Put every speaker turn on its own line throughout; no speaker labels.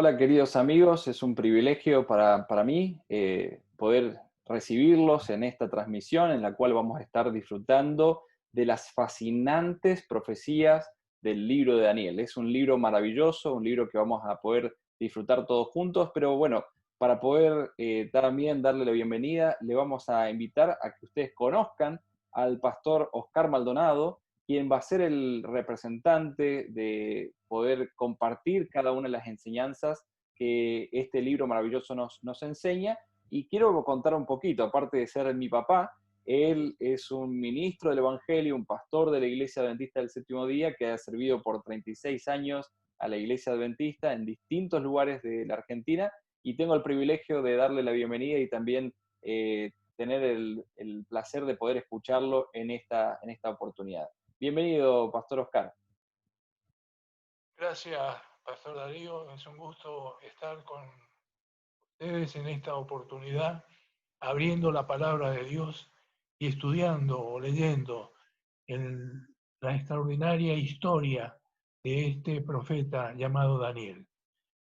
hola queridos amigos, es un privilegio para mí poder recibirlos en esta transmisión en la cual vamos a estar disfrutando de las fascinantes profecías del libro de Daniel. Es un libro maravilloso, un libro que vamos a poder disfrutar todos juntos, pero bueno, para poder también darle la bienvenida, le vamos a invitar a que ustedes conozcan al pastor Oscar Maldonado, quien va a ser el representante de poder compartir cada una de las enseñanzas que este libro maravilloso nos enseña. Y quiero contar un poquito, aparte de ser mi papá, él es un ministro del Evangelio, un pastor de la Iglesia Adventista del Séptimo Día, que ha servido por 36 años a la Iglesia Adventista en distintos lugares de la Argentina, y tengo el privilegio de darle la bienvenida y también tener el placer de poder escucharlo en esta oportunidad. Bienvenido, Pastor Oscar.
Gracias, Pastor Darío. Es un gusto estar con ustedes en esta oportunidad, abriendo la palabra de Dios y estudiando o leyendo la extraordinaria historia de este profeta llamado Daniel.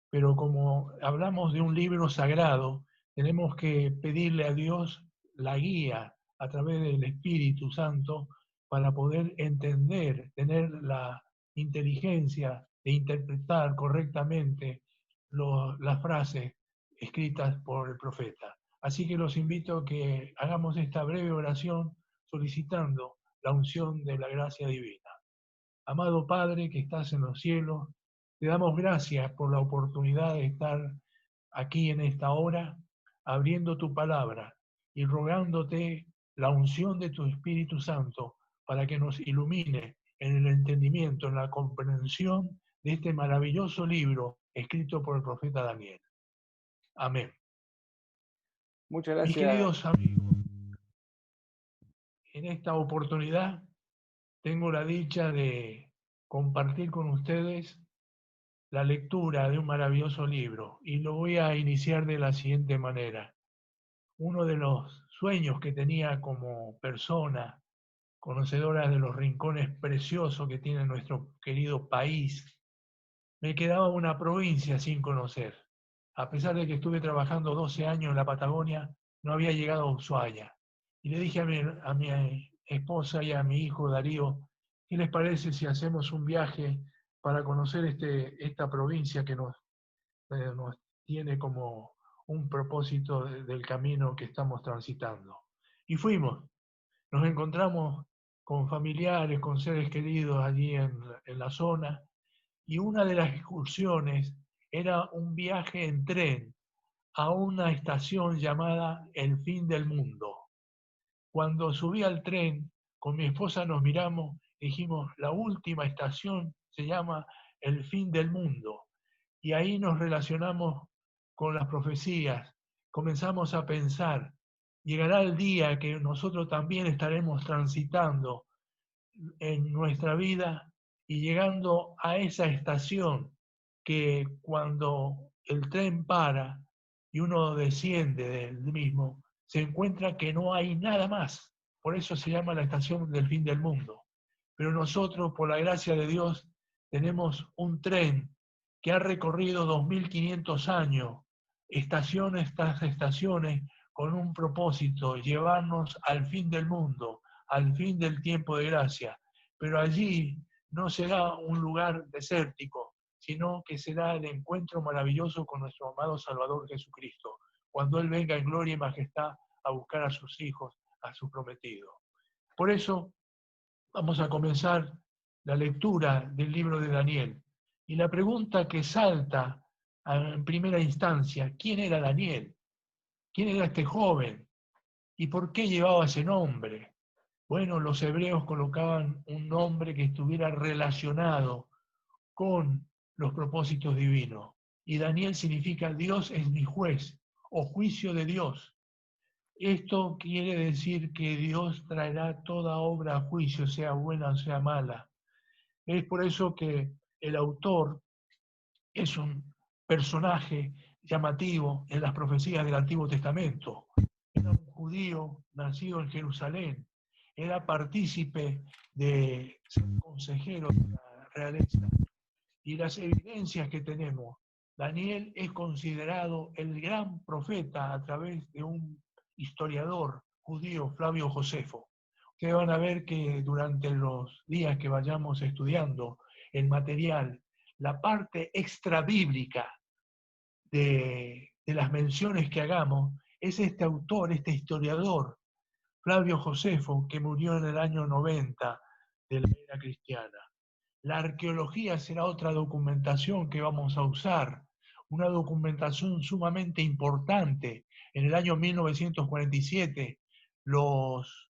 Pero como hablamos de un libro sagrado, tenemos que pedirle a Dios la guía a través del Espíritu Santo para poder entender, tener la inteligencia de interpretar correctamente las frases escritas por el profeta. Así que los invito a que hagamos esta breve oración solicitando la unción de la gracia divina. Amado Padre que estás en los cielos, te damos gracias por la oportunidad de estar aquí en esta hora, abriendo tu palabra y rogándote la unción de tu Espíritu Santo para que nos ilumine en el entendimiento, en la comprensión de este maravilloso libro escrito por el profeta Daniel. Amén.
Muchas
Mis
gracias.
queridos amigos, en esta oportunidad tengo la dicha de compartir con ustedes la lectura de un maravilloso libro y lo voy a iniciar de la siguiente manera. Uno de los sueños que tenía como persona conocedora de los rincones preciosos que tiene nuestro querido país, me quedaba una provincia sin conocer. A pesar de que estuve trabajando 12 años en la Patagonia, no había llegado a Ushuaia. Y le dije a mi esposa y a mi hijo Darío, ¿qué les parece si hacemos un viaje para conocer esta provincia que nos tiene como un propósito del camino que estamos transitando? Y fuimos, nos encontramos con familiares, con seres queridos allí en la zona, y una de las excursiones era un viaje en tren a una estación llamada El Fin del Mundo. Cuando subí al tren, con mi esposa nos miramos y dijimos, la última estación se llama El Fin del Mundo. Y ahí nos relacionamos con las profecías, comenzamos a pensar, llegará el día que nosotros también estaremos transitando en nuestra vida y llegando a esa estación que cuando el tren para y uno desciende del mismo, se encuentra que no hay nada más. Por eso se llama la estación del fin del mundo. Pero nosotros, por la gracia de Dios, tenemos un tren que ha recorrido 2500 años, estaciones tras estaciones, con un propósito, llevarnos al fin del mundo, al fin del tiempo de gracia. Pero allí no será un lugar desértico, sino que será el encuentro maravilloso con nuestro amado Salvador Jesucristo, cuando Él venga en gloria y majestad a buscar a sus hijos, a sus prometidos. Por eso vamos a comenzar la lectura del libro de Daniel. Y la pregunta que salta en primera instancia, ¿quién era Daniel? ¿Quién era este joven? ¿Y por qué llevaba ese nombre? Bueno, los hebreos colocaban un nombre que estuviera relacionado con los propósitos divinos. Y Daniel significa Dios es mi juez o juicio de Dios. Esto quiere decir que Dios traerá toda obra a juicio, sea buena o sea mala. Es por eso que el autor es un personaje llamativo en las profecías del Antiguo Testamento. Era un judío nacido en Jerusalén, era partícipe de ser consejero de la realeza. Y las evidencias que tenemos Daniel es considerado el gran profeta a través de un historiador judío, Flavio Josefo. Ustedes van a ver que durante los días que vayamos estudiando el material, la parte extrabíblica de las menciones que hagamos, es este autor, este historiador, Flavio Josefo, que murió en el año 90 de la era cristiana. La arqueología será otra documentación que vamos a usar, una documentación sumamente importante. En el año 1947, los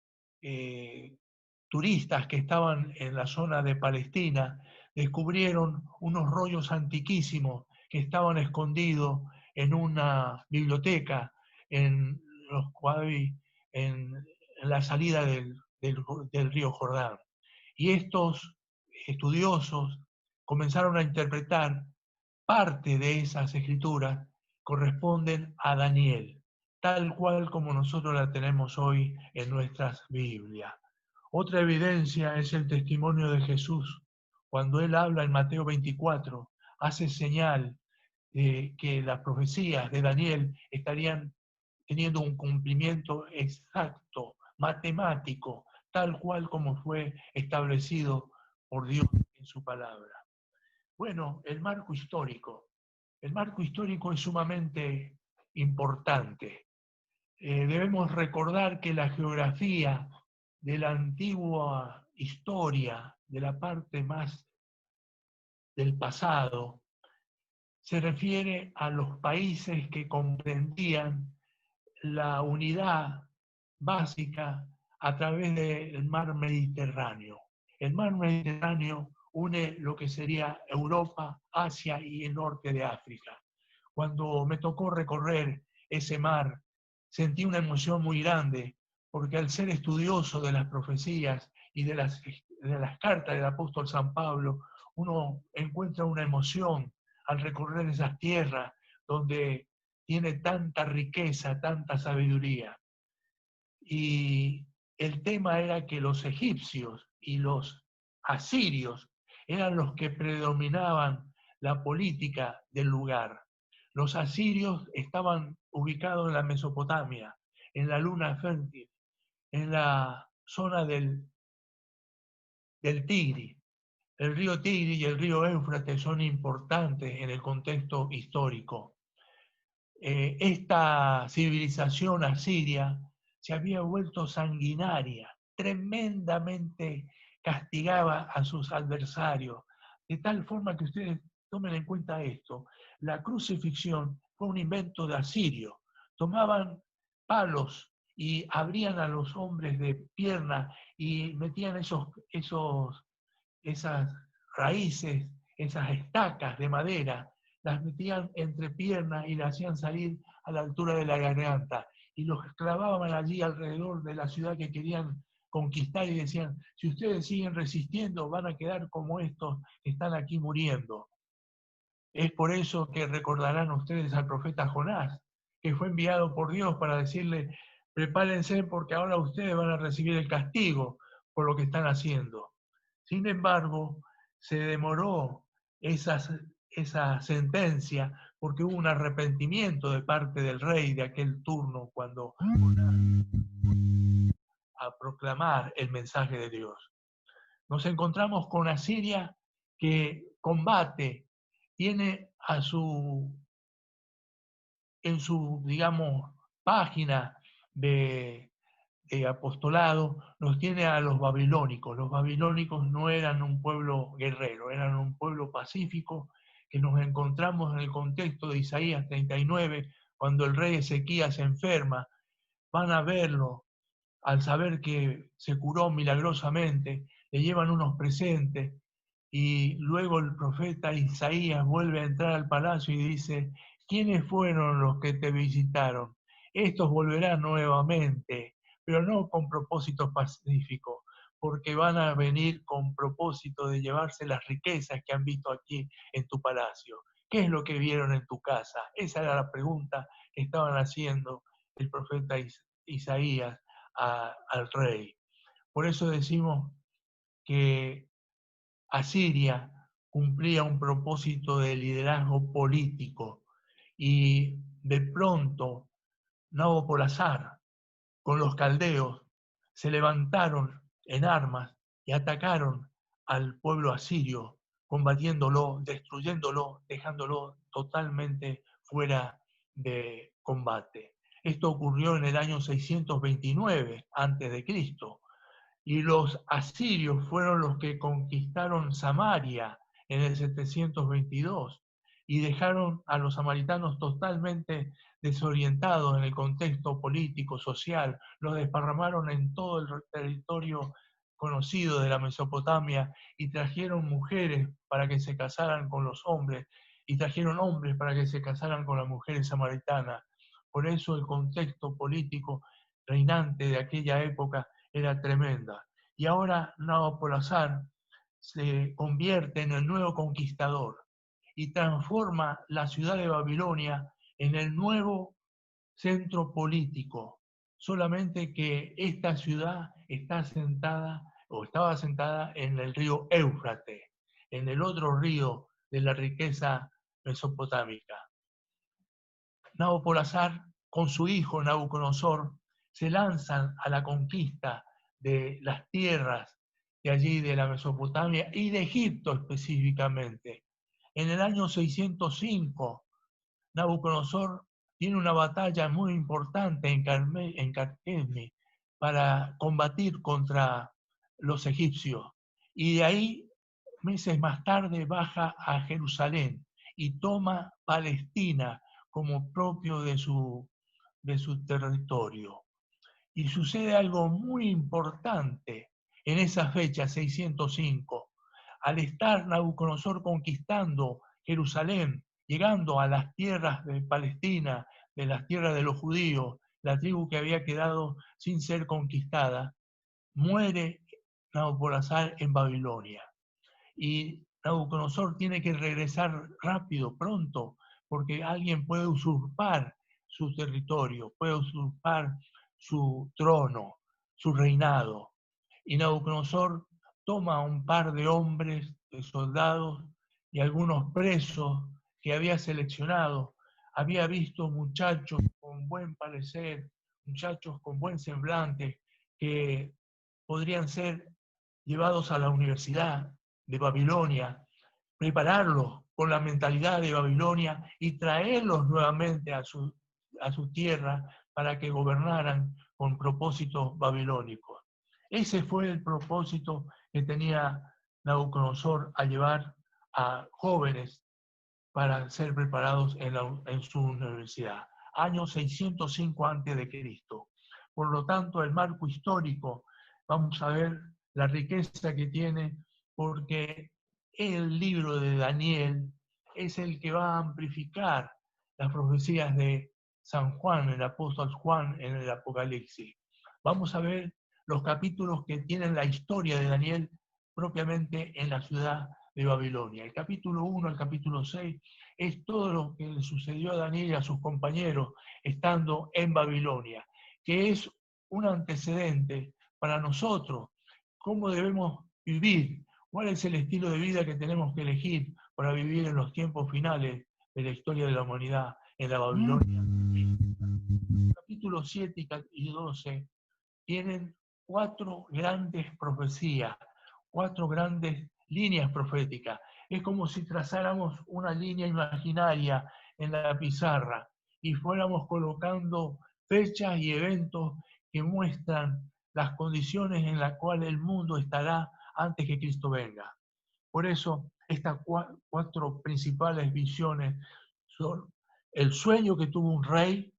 turistas que estaban en la zona de Palestina descubrieron unos rollos antiquísimos que estaban escondidos en una biblioteca en los Quavi, en la salida del río Jordán. Y estos estudiosos comenzaron a interpretar parte de esas escrituras corresponden a Daniel, tal cual como nosotros la tenemos hoy en nuestras Biblias. Otra evidencia es el testimonio de Jesús. Cuando él habla en Mateo 24, hace señal de que las profecías de Daniel estarían teniendo un cumplimiento exacto, matemático, tal cual como fue establecido por Dios en su palabra. Bueno, el marco histórico. El marco histórico es sumamente importante. Debemos recordar que la geografía de la antigua historia, de la parte más del pasado, se refiere a los países que comprendían la unidad básica a través del mar Mediterráneo. El mar Mediterráneo une lo que sería Europa, Asia y el norte de África. Cuando me tocó recorrer ese mar, sentí una emoción muy grande, porque al ser estudioso de las profecías y de las cartas del apóstol San Pablo, uno encuentra una emoción al recorrer esas tierras donde tiene tanta riqueza, tanta sabiduría. Y el tema era que los egipcios y los asirios eran los que predominaban la política del lugar. Los asirios estaban ubicados en la Mesopotamia, en la luna fértil, en la zona del Tigris. El río Tigris y el río Éufrates son importantes en el contexto histórico. Esta civilización asiria se había vuelto sanguinaria, tremendamente castigaba a sus adversarios, de tal forma que ustedes tomen en cuenta esto. La crucifixión fue un invento de asirio. Tomaban palos y abrían a los hombres de pierna y metían esas raíces, esas estacas de madera, las metían entre piernas y las hacían salir a la altura de la garganta y los clavaban allí alrededor de la ciudad que querían conquistar y decían, si ustedes siguen resistiendo van a quedar como estos que están aquí muriendo. Es por eso que recordarán ustedes al profeta Jonás, que fue enviado por Dios para decirle, prepárense porque ahora ustedes van a recibir el castigo por lo que están haciendo. Sin embargo, se demoró esa sentencia porque hubo un arrepentimiento de parte del rey de aquel turno cuando a proclamar el mensaje de Dios. Nos encontramos con Asiria que combate, tiene en su, digamos, página de apostolado, nos tiene a los babilónicos. Los babilónicos no eran un pueblo guerrero, eran un pueblo pacífico que nos encontramos en el contexto de Isaías 39, cuando el rey Ezequías se enferma, van a verlo, al saber que se curó milagrosamente, le llevan unos presentes y luego el profeta Isaías vuelve a entrar al palacio y dice, ¿quiénes fueron los que te visitaron? Estos volverán nuevamente, pero no con propósitos pacíficos, porque van a venir con propósito de llevarse las riquezas que han visto aquí en tu palacio. ¿Qué es lo que vieron en tu casa? Esa era la pregunta que estaban haciendo el profeta Isaías al rey. Por eso decimos que Asiria cumplía un propósito de liderazgo político y de pronto Nabopolassar con los caldeos se levantaron en armas y atacaron al pueblo asirio, combatiéndolo, destruyéndolo, dejándolo totalmente fuera de combate. Esto ocurrió en el año 629 a.C. y los asirios fueron los que conquistaron Samaria en el 722 y dejaron a los samaritanos totalmente desorientados en el contexto político, social, los desparramaron en todo el territorio conocido de la Mesopotamia y trajeron mujeres para que se casaran con los hombres y trajeron hombres para que se casaran con las mujeres samaritanas. Por eso el contexto político reinante de aquella época era tremenda. Y ahora Nabopolassar se convierte en el nuevo conquistador y transforma la ciudad de Babilonia en el nuevo centro político. Solamente que esta ciudad está sentada o estaba sentada en el río Éufrates, en el otro río de la riqueza mesopotámica. Nabopolassar, con su hijo Nabucodonosor, se lanzan a la conquista de las tierras de allí de la Mesopotamia y de Egipto específicamente. En el año 605, Nabucodonosor tiene una batalla muy importante en Carquemis para combatir contra los egipcios. Y de ahí, meses más tarde, baja a Jerusalén y toma Palestina como propio de su territorio. Y sucede algo muy importante en esa fecha, 605. Al estar Nabucodonosor conquistando Jerusalén, llegando a las tierras de Palestina, de las tierras de los judíos, la tribu que había quedado sin ser conquistada, muere Nabopolassar en Babilonia. Y Nabucodonosor tiene que regresar rápido, pronto, porque alguien puede usurpar su territorio, puede usurpar su trono, su reinado. Y Nabucodonosor toma un par de hombres, de soldados y algunos presos que había seleccionado. Había visto muchachos con buen parecer, muchachos con buen semblante, que podrían ser llevados a la universidad de Babilonia, prepararlos con la mentalidad de Babilonia y traerlos nuevamente a su tierra para que gobernaran con propósitos babilónicos. Ese fue el propósito que tenía Nabucodonosor al llevar a jóvenes para ser preparados en su universidad. Año 605 a.C. Por lo tanto, el marco histórico, vamos a ver la riqueza que tiene, porque el libro de Daniel es el que va a amplificar las profecías de San Juan, el apóstol Juan en el Apocalipsis. Vamos a ver los capítulos que tienen la historia de Daniel propiamente en la ciudad de Babilonia. El capítulo 1 al capítulo 6 es todo lo que le sucedió a Daniel y a sus compañeros estando en Babilonia, que es un antecedente para nosotros, cómo debemos vivir, cuál es el estilo de vida que tenemos que elegir para vivir en los tiempos finales de la historia de la humanidad en la Babilonia. Capítulos 7 y 12 tienen 4 grandes profecías, 4 grandes líneas proféticas. Es como si trazáramos una línea imaginaria en la pizarra y fuéramos colocando fechas y eventos que muestran las condiciones en las cuales el mundo estará antes que Cristo venga. Por eso, estas 4 principales visiones son el sueño que tuvo un rey,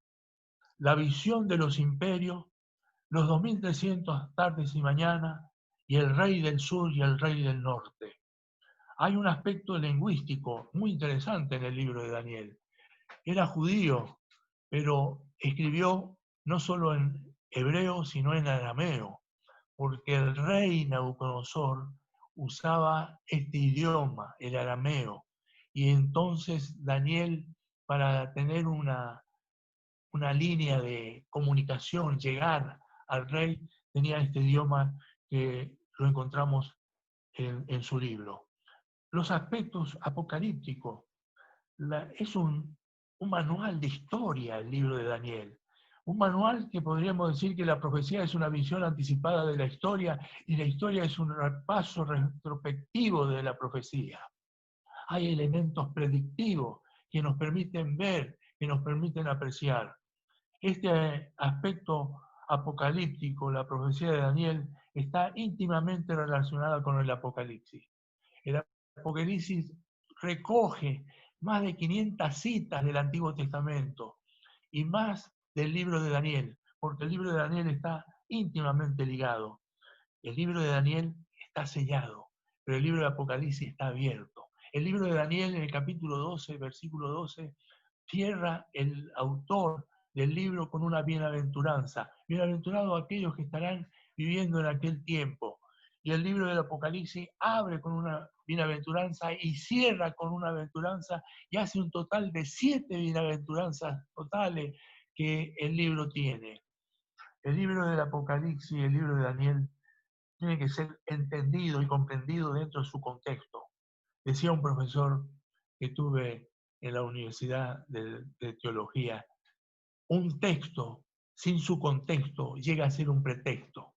la visión de los imperios, los 2300 tardes y mañanas, y el rey del sur y el rey del norte. Hay un aspecto lingüístico muy interesante en el libro de Daniel. Era judío, pero escribió no solo en hebreo, sino en arameo, porque el rey Nabucodonosor usaba este idioma, el arameo, y entonces Daniel, para tener una línea de comunicación, llegar al rey, tenía este idioma que lo encontramos en su libro. los aspectos apocalípticos. Es un manual de historia el libro de Daniel. Un manual que podríamos decir que la profecía es una visión anticipada de la historia y la historia es un repaso retrospectivo de la profecía. Hay elementos predictivos que nos permiten ver, que nos permiten apreciar. Este aspecto apocalíptico, la profecía de Daniel, está íntimamente relacionada con el Apocalipsis. El Apocalipsis recoge más de 500 citas del Antiguo Testamento y más del libro de Daniel, porque el libro de Daniel está íntimamente ligado. El libro de Daniel está sellado, pero el libro de Apocalipsis está abierto. El libro de Daniel, en el capítulo 12, versículo 12, cierra el autor del libro con una bienaventuranza. Bienaventurados aquellos que estarán viviendo en aquel tiempo. Y el libro del Apocalipsis abre con una bienaventuranza y cierra con una aventuranza y hace un total de 7 bienaventuranzas totales que el libro tiene. El libro del Apocalipsis y el libro de Daniel tiene que ser entendido y comprendido dentro de su contexto. Decía un profesor que tuve en la Universidad de Teología, un texto sin su contexto llega a ser un pretexto.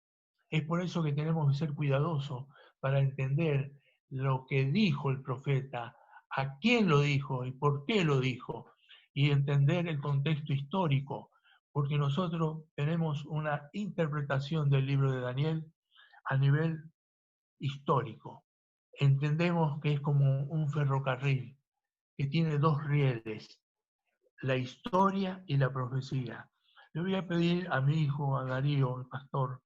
Es por eso que tenemos que ser cuidadosos para entender lo que dijo el profeta, a quién lo dijo y por qué lo dijo, y entender el contexto histórico, porque nosotros tenemos una interpretación del libro de Daniel a nivel histórico. Entendemos que es como un ferrocarril que tiene dos rieles, la historia y la profecía. Le voy a pedir a mi hijo, a Darío, el pastor,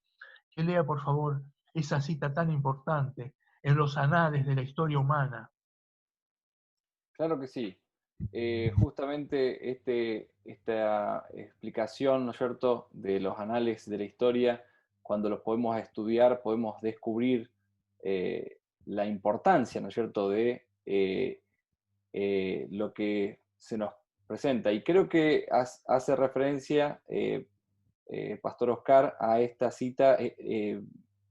que lea por favor esa cita tan importante en los anales de la historia humana.
Claro que sí. Justamente esta explicación, ¿no es cierto?, de los anales de la historia, cuando los podemos estudiar, podemos descubrir la importancia, ¿no es cierto?, de lo que se nos presenta. Y creo que hace referencia, Pastor Oscar, a esta cita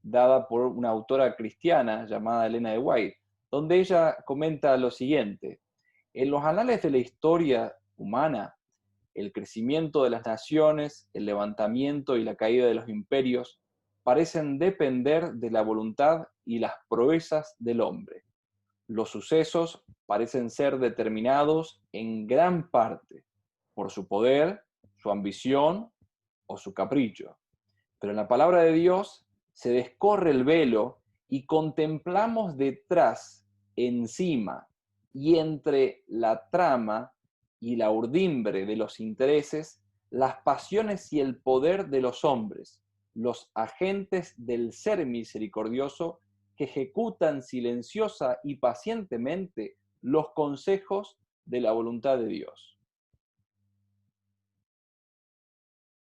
dada por una autora cristiana llamada Elena de White, donde ella comenta lo siguiente: en los anales de la historia humana, el crecimiento de las naciones, el levantamiento y la caída de los imperios parecen depender de la voluntad y las proezas del hombre. Los sucesos parecen ser determinados en gran parte por su poder, su ambición o su capricho. Pero en la palabra de Dios se descorre el velo y contemplamos detrás, encima y entre la trama y la urdimbre de los intereses, las pasiones y el poder de los hombres, los agentes del ser misericordioso que ejecutan silenciosa y pacientemente los consejos de la voluntad de Dios.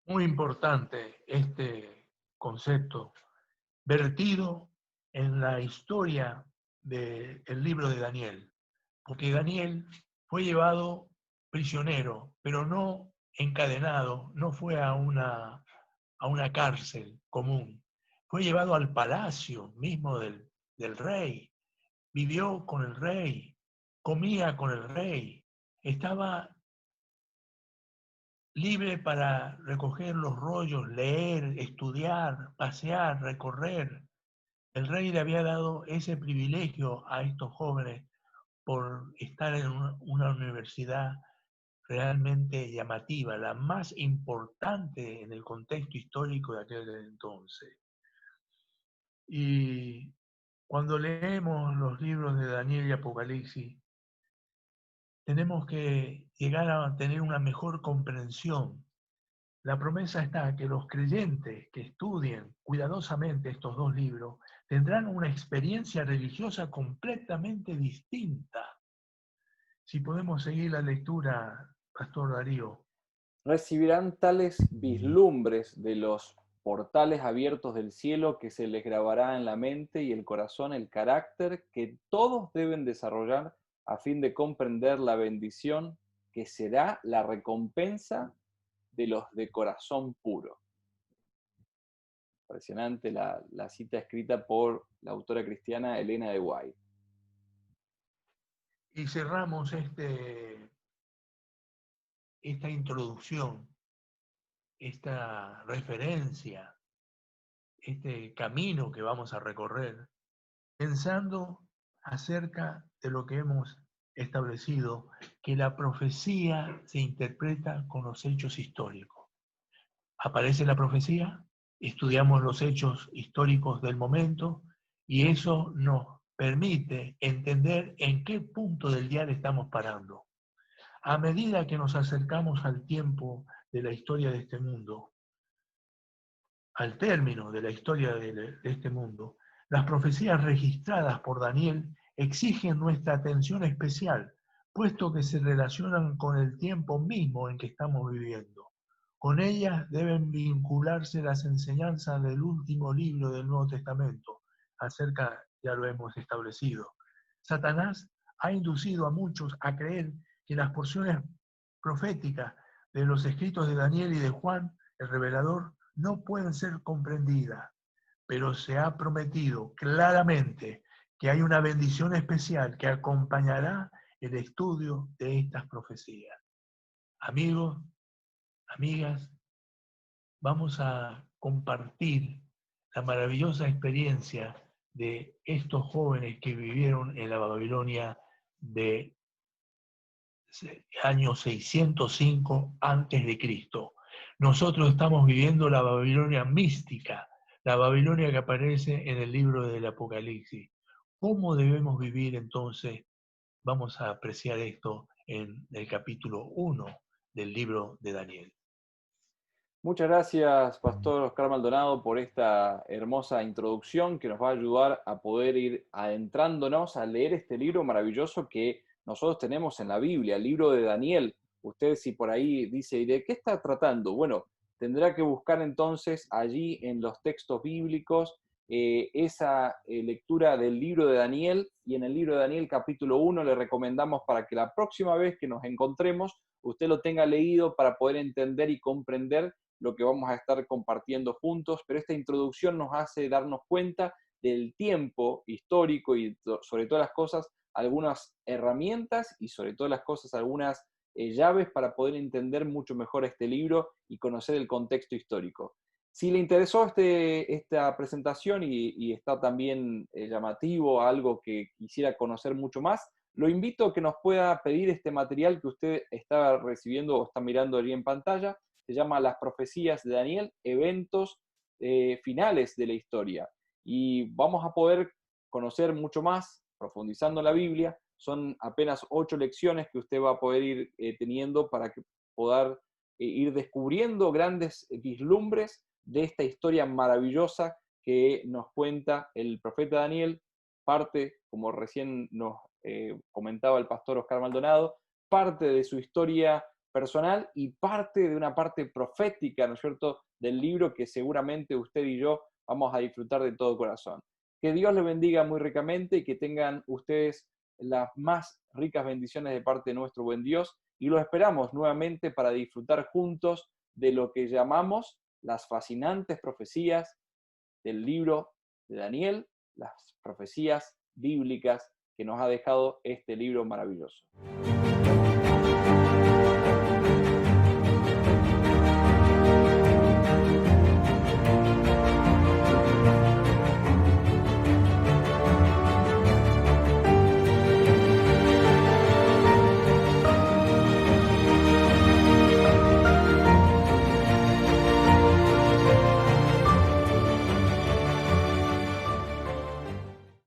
Muy importante este concepto, vertido en la historia del libro de Daniel, porque Daniel fue llevado prisionero, pero no encadenado, no fue a una cárcel común, fue llevado al palacio mismo del rey, vivió con el rey, comía con el rey, estaba libre para recoger los rollos, leer, estudiar, pasear, recorrer. El rey le había dado ese privilegio a estos jóvenes por estar en una universidad realmente llamativa, la más importante en el contexto histórico de aquel entonces. Y cuando leemos los libros de Daniel y Apocalipsis, tenemos que llegar a tener una mejor comprensión. La promesa está que los creyentes que estudien cuidadosamente estos dos libros tendrán una experiencia religiosa completamente distinta. Si podemos seguir la lectura, Pastor Darío.
Recibirán tales vislumbres de los portales abiertos del cielo que se les grabará en la mente y el corazón el carácter que todos deben desarrollar a fin de comprender la bendición que será la recompensa de los de corazón puro. Impresionante la cita escrita por la autora cristiana Elena de White.
Y cerramos esta introducción, esta referencia, este camino que vamos a recorrer, pensando acerca de lo que hemos establecido, que la profecía se interpreta con los hechos históricos. Aparece la profecía, estudiamos los hechos históricos del momento y eso nos permite entender en qué punto del dial estamos parando. A medida que nos acercamos al tiempo de la historia de este mundo, al término de la historia de este mundo, las profecías registradas por Daniel exigen nuestra atención especial, puesto que se relacionan con el tiempo mismo en que estamos viviendo. Con ellas deben vincularse las enseñanzas del último libro del Nuevo Testamento, acerca, ya lo hemos establecido. Satanás ha inducido a muchos a creer que las porciones proféticas de los escritos de Daniel y de Juan, el revelador, no pueden ser comprendidas, pero se ha prometido claramente que hay una bendición especial que acompañará el estudio de estas profecías. Amigos, amigas, vamos a compartir la maravillosa experiencia de estos jóvenes que vivieron en la Babilonia de año 605 antes de Cristo. Nosotros estamos viviendo la Babilonia mística, la Babilonia que aparece en el libro del Apocalipsis. ¿Cómo debemos vivir entonces? Vamos a apreciar esto en el capítulo 1 del libro de Daniel.
Muchas gracias, Pastor Oscar Maldonado, por esta hermosa introducción que nos va a ayudar a poder ir adentrándonos a leer este libro maravilloso que nosotros tenemos en la Biblia, el libro de Daniel. Usted si por ahí dice, ¿y de qué está tratando? Bueno, tendrá que buscar entonces allí en los textos bíblicos esa lectura del libro de Daniel, y en el libro de Daniel capítulo 1 le recomendamos para que la próxima vez que nos encontremos usted lo tenga leído para poder entender y comprender lo que vamos a estar compartiendo juntos, pero esta introducción nos hace darnos cuenta del tiempo histórico y sobre todas las cosas algunas herramientas y sobre todas las cosas algunas llaves para poder entender mucho mejor este libro y conocer el contexto histórico. Si le interesó esta presentación y está también llamativo, algo que quisiera conocer mucho más, lo invito a que nos pueda pedir este material que usted está recibiendo o está mirando allí en pantalla. Se llama Las Profecías de Daniel, eventos finales de la historia. Y vamos a poder conocer mucho más, profundizando en la Biblia. Son apenas 8 lecciones que usted va a poder ir teniendo para que poder ir descubriendo grandes vislumbres de esta historia maravillosa que nos cuenta el profeta Daniel, parte, como recién nos comentaba el pastor Oscar Maldonado, parte de su historia personal y parte de una parte profética, ¿no es cierto?, del libro que seguramente usted y yo vamos a disfrutar de todo corazón. Que Dios les bendiga muy ricamente y que tengan ustedes las más ricas bendiciones de parte de nuestro buen Dios, y los esperamos nuevamente para disfrutar juntos de lo que llamamos las fascinantes profecías del libro de Daniel, las profecías bíblicas que nos ha dejado este libro maravilloso.